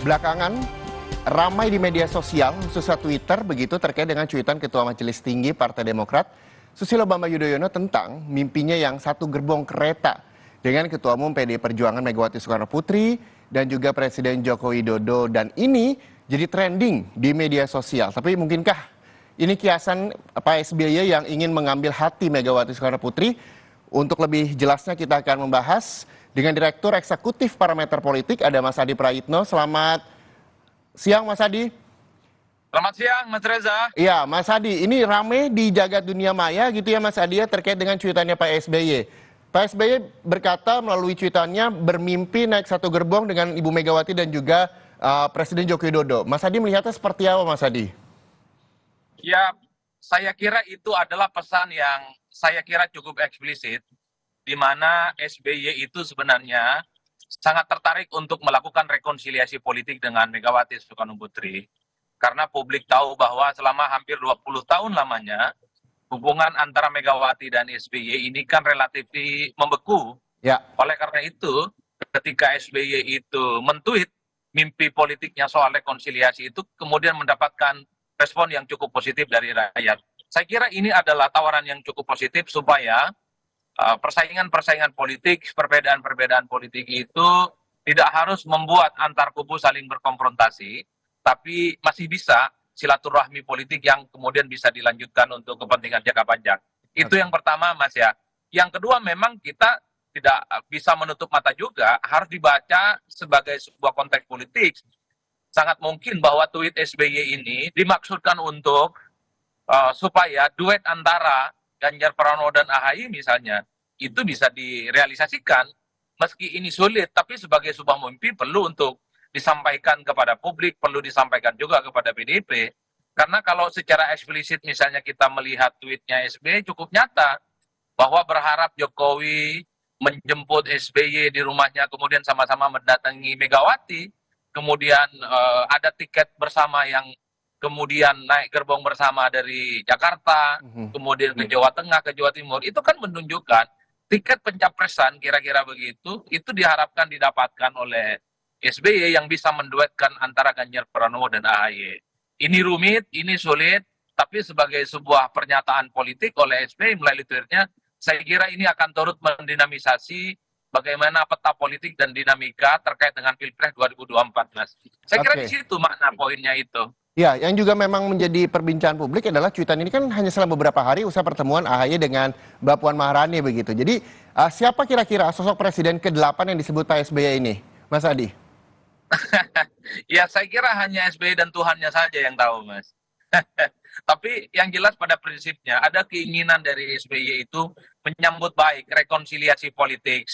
Belakangan ramai di media sosial, khususnya Twitter, begitu terkait dengan cuitan Ketua Majelis Tinggi Partai Demokrat, Susilo Bambang Yudhoyono tentang mimpinya yang satu gerbong kereta dengan Ketua Umum PDI Perjuangan Megawati Soekarno Putri dan juga Presiden Joko Widodo. Dan ini jadi trending di media sosial. Tapi mungkinkah ini kiasan Pak SBY yang ingin mengambil hati Megawati Soekarno Putri? Untuk lebih jelasnya kita akan membahas dengan Direktur Eksekutif Parameter Politik, ada Mas Adi Praitno. Selamat siang, Mas Adi. Selamat siang, Mas Reza. Iya, Mas Adi, ini rame di jagat dunia maya gitu ya, Mas Adi, ya, terkait dengan cuitannya Pak SBY. Pak SBY berkata melalui cuitannya bermimpi naik satu gerbong dengan Ibu Megawati dan juga Presiden Joko Widodo. Mas Adi melihatnya seperti apa, Mas Adi? Ya, saya kira itu adalah pesan yang saya kira cukup eksplisit, di mana SBY itu sebenarnya sangat tertarik untuk melakukan rekonsiliasi politik dengan Megawati Soekarno Putri. Karena publik tahu bahwa selama hampir 20 tahun lamanya, hubungan antara Megawati dan SBY ini kan relatif membeku. Ya. Oleh karena itu, ketika SBY itu mentweet mimpi politiknya soal rekonsiliasi itu kemudian mendapatkan respon yang cukup positif dari rakyat. Saya kira ini adalah tawaran yang cukup positif supaya persaingan-persaingan politik, perbedaan-perbedaan politik itu tidak harus membuat antar kubu saling berkonfrontasi, tapi masih bisa silaturahmi politik yang kemudian bisa dilanjutkan untuk kepentingan jangka panjang. Itu yang pertama, Mas ya. Yang kedua, memang kita tidak bisa menutup mata juga, harus dibaca sebagai sebuah konteks politik. Sangat mungkin bahwa tweet SBY ini dimaksudkan untuk supaya duet antara Ganjar Pranowo dan AHY misalnya, itu bisa direalisasikan. Meski ini sulit, tapi sebagai sebuah mimpi perlu untuk disampaikan kepada publik, perlu disampaikan juga kepada PDIP. Karena kalau secara eksplisit misalnya kita melihat tweetnya SBY cukup nyata, bahwa berharap Jokowi menjemput SBY di rumahnya, kemudian sama-sama mendatangi Megawati, kemudian ada tiket bersama yang kemudian naik gerbong bersama dari Jakarta, kemudian ke Jawa Tengah, ke Jawa Timur, itu kan menunjukkan tiket pencapresan kira-kira begitu, itu diharapkan didapatkan oleh SBY yang bisa menduetkan antara Ganjar Pranowo dan AHY. Ini rumit, ini sulit, tapi sebagai sebuah pernyataan politik oleh SBY melalui tweetnya, saya kira ini akan turut mendinamisasi bagaimana peta politik dan dinamika terkait dengan Pilpres 2024, Mas. Saya kira di situ makna poinnya itu. Ya, yang juga memang menjadi perbincangan publik adalah cuitan ini kan hanya selang beberapa hari usai pertemuan AHY dengan Mbak Puan Maharani begitu. Jadi siapa kira-kira sosok Presiden ke-8 yang disebut Pak SBY ini, Mas Adi? Ya, saya kira hanya SBY dan Tuhannya saja yang tahu, Mas. Tapi yang jelas pada prinsipnya ada keinginan dari SBY itu menyambut baik rekonsiliasi politik.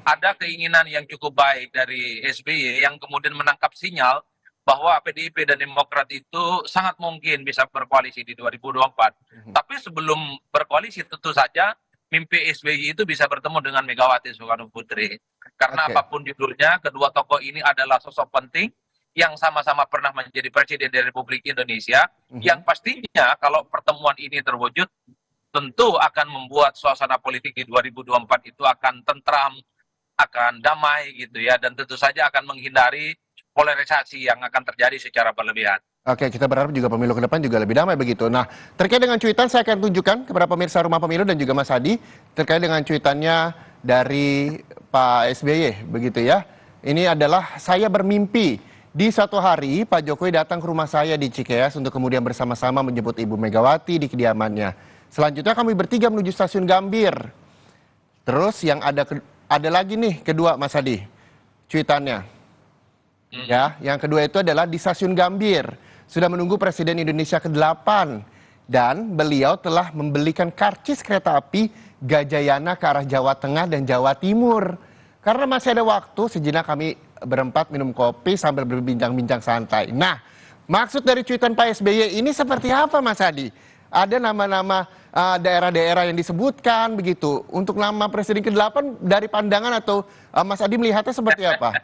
Ada keinginan yang cukup baik dari SBY yang kemudian menangkap sinyal bahwa PDIP dan Demokrat itu sangat mungkin bisa berkoalisi di 2024. Tapi sebelum berkoalisi tentu saja mimpi SBY itu bisa bertemu dengan Megawati Soekarno Putri. Karena apapun judulnya, kedua tokoh ini adalah sosok penting yang sama-sama pernah menjadi Presiden dari Republik Indonesia, yang pastinya kalau pertemuan ini terwujud, tentu akan membuat suasana politik di 2024 itu akan tentram, akan damai gitu ya, dan tentu saja akan menghindari polarisasi yang akan terjadi secara berlebihan. Oke, kita berharap juga pemilu ke depan juga lebih damai begitu. Nah, terkait dengan cuitan saya akan tunjukkan kepada pemirsa Rumah Pemilu dan juga Mas Adi terkait dengan cuitannya dari Pak SBY begitu ya. Ini adalah saya bermimpi di suatu hari Pak Jokowi datang ke rumah saya di Cikeas untuk kemudian bersama-sama menjemput Ibu Megawati di kediamannya. Selanjutnya kami bertiga menuju stasiun Gambir. Terus yang ada lagi nih kedua Mas Adi cuitannya. Ya, yang kedua itu adalah di stasiun Gambir sudah menunggu Presiden Indonesia ke-8 dan beliau telah membelikan karcis kereta api Gajayana ke arah Jawa Tengah dan Jawa Timur. Karena masih ada waktu, sejenak kami berempat minum kopi sambil berbincang-bincang santai. Nah, maksud dari cuitan Pak SBY ini seperti apa, Mas Adi? Ada nama-nama daerah-daerah yang disebutkan begitu. Untuk nama Presiden ke-8 dari pandangan atau Mas Adi melihatnya seperti apa?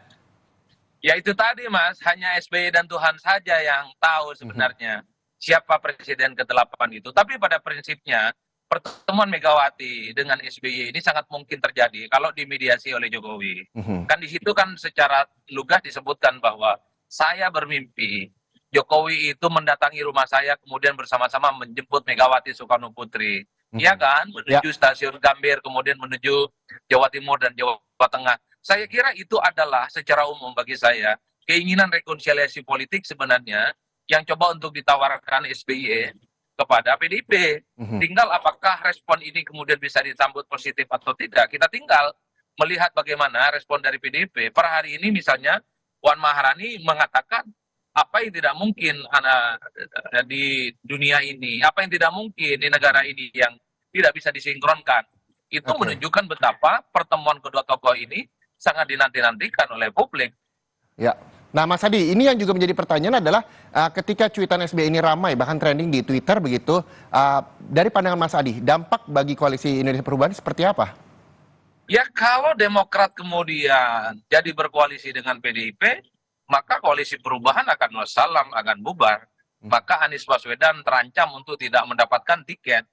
Ya itu tadi, Mas, hanya SBY dan Tuhan saja yang tahu sebenarnya siapa Presiden ke-8 itu. Tapi pada prinsipnya pertemuan Megawati dengan SBY ini sangat mungkin terjadi kalau dimediasi oleh Jokowi. Kan di situ kan secara lugas disebutkan bahwa saya bermimpi Jokowi itu mendatangi rumah saya kemudian bersama-sama menjemput Megawati Soekarno Putri. Iya kan? Ya. Menuju stasiun Gambir, kemudian menuju Jawa Timur dan Jawa Tengah. Saya kira itu adalah secara umum bagi saya keinginan rekonsiliasi politik sebenarnya yang coba untuk ditawarkan SBY kepada PDIP. Tinggal apakah respon ini kemudian bisa disambut positif atau tidak. Kita tinggal melihat bagaimana respon dari PDIP. Per hari ini misalnya Puan Maharani mengatakan apa yang tidak mungkin di dunia ini, apa yang tidak mungkin di negara ini yang tidak bisa disinkronkan. Itu menunjukkan betapa pertemuan kedua tokoh ini sangat dinanti-nantikan oleh publik. Ya. Nah, Mas Adi, ini yang juga menjadi pertanyaan adalah ketika cuitan SBY ini ramai, bahkan trending di Twitter begitu, dari pandangan Mas Adi, dampak bagi koalisi Indonesia Perubahan seperti apa? Ya kalau Demokrat kemudian jadi berkoalisi dengan PDIP, maka koalisi perubahan akan wassalam, akan bubar. Maka Anies Baswedan terancam untuk tidak mendapatkan tiket.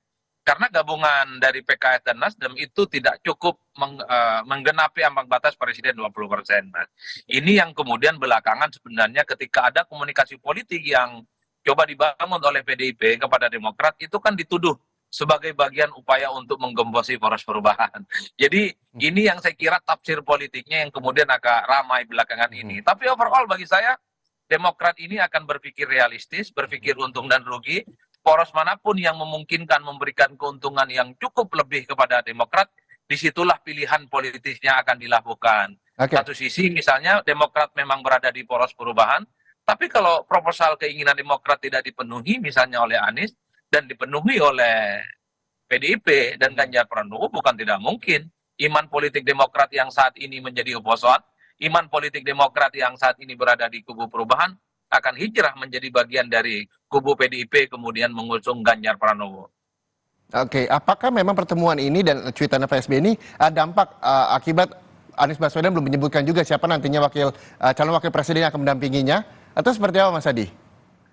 Karena gabungan dari PKS dan Nasdem itu tidak cukup menggenapi ambang batas Presiden 20%. Nah, ini yang kemudian belakangan sebenarnya ketika ada komunikasi politik yang coba dibangun oleh PDIP kepada Demokrat, itu kan dituduh sebagai bagian upaya untuk menggembosi poros perubahan. Jadi ini yang saya kira tafsir politiknya yang kemudian agak ramai belakangan ini. Tapi overall bagi saya Demokrat ini akan berpikir realistis, berpikir untung dan rugi. Poros manapun yang memungkinkan memberikan keuntungan yang cukup lebih kepada Demokrat, disitulah pilihan politisnya akan dilakukan. Satu sisi misalnya Demokrat memang berada di poros perubahan, tapi kalau proposal keinginan Demokrat tidak dipenuhi misalnya oleh Anies, dan dipenuhi oleh PDIP dan Ganjar Pranowo, bukan tidak mungkin iman politik Demokrat yang saat ini menjadi oposan, iman politik Demokrat yang saat ini berada di kubu perubahan akan hijrah menjadi bagian dari kubu PDIP kemudian mengusung Ganjar Pranowo. Oke, apakah memang pertemuan ini dan cuitan Pak SBY ini dampak akibat Anies Baswedan belum menyebutkan juga siapa nantinya calon wakil presiden yang akan mendampinginya, atau seperti apa Mas Adi?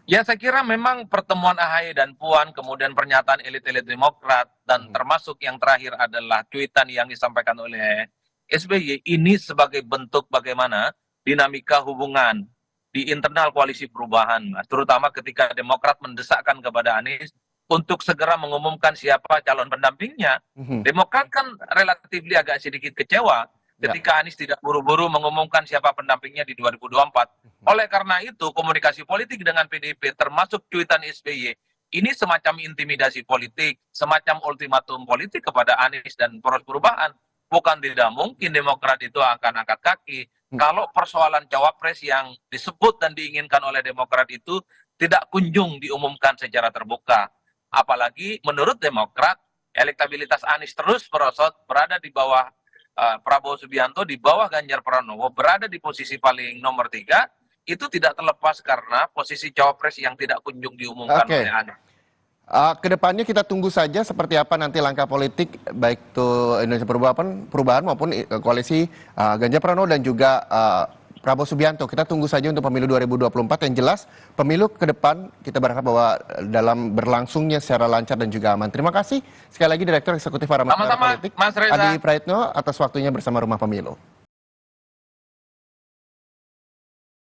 Ya saya kira memang pertemuan AHY dan Puan, kemudian pernyataan elit-elit Demokrat, dan termasuk yang terakhir adalah cuitan yang disampaikan oleh SBY, ini sebagai bentuk bagaimana dinamika hubungan di internal koalisi perubahan, Mas. Terutama ketika Demokrat mendesakkan kepada Anies untuk segera mengumumkan siapa calon pendampingnya. Demokrat kan relatif agak sedikit kecewa ketika Anies tidak buru-buru mengumumkan siapa pendampingnya di 2024. Oleh karena itu, komunikasi politik dengan PDIP termasuk cuitan SBY ini semacam intimidasi politik, semacam ultimatum politik kepada Anies dan poros perubahan. Bukan tidak mungkin Demokrat itu akan angkat kaki kalau persoalan cawapres yang disebut dan diinginkan oleh Demokrat itu tidak kunjung diumumkan secara terbuka. Apalagi menurut Demokrat, elektabilitas Anies terus merosot, berada di bawah Prabowo Subianto, di bawah Ganjar Pranowo, berada di posisi paling nomor 3, itu tidak terlepas karena posisi cawapres yang tidak kunjung diumumkan oleh Anies. Kedepannya kita tunggu saja seperti apa nanti langkah politik baik itu Indonesia Perubahan maupun koalisi Ganjar Pranowo dan juga Prabowo Subianto. Kita tunggu saja untuk pemilu 2024. Yang jelas pemilu ke depan kita berharap bahwa dalam berlangsungnya secara lancar dan juga aman. Terima kasih sekali lagi Direktur Eksekutif Parameter Politik Mas Reza. Adi Praitno atas waktunya bersama Rumah Pemilu.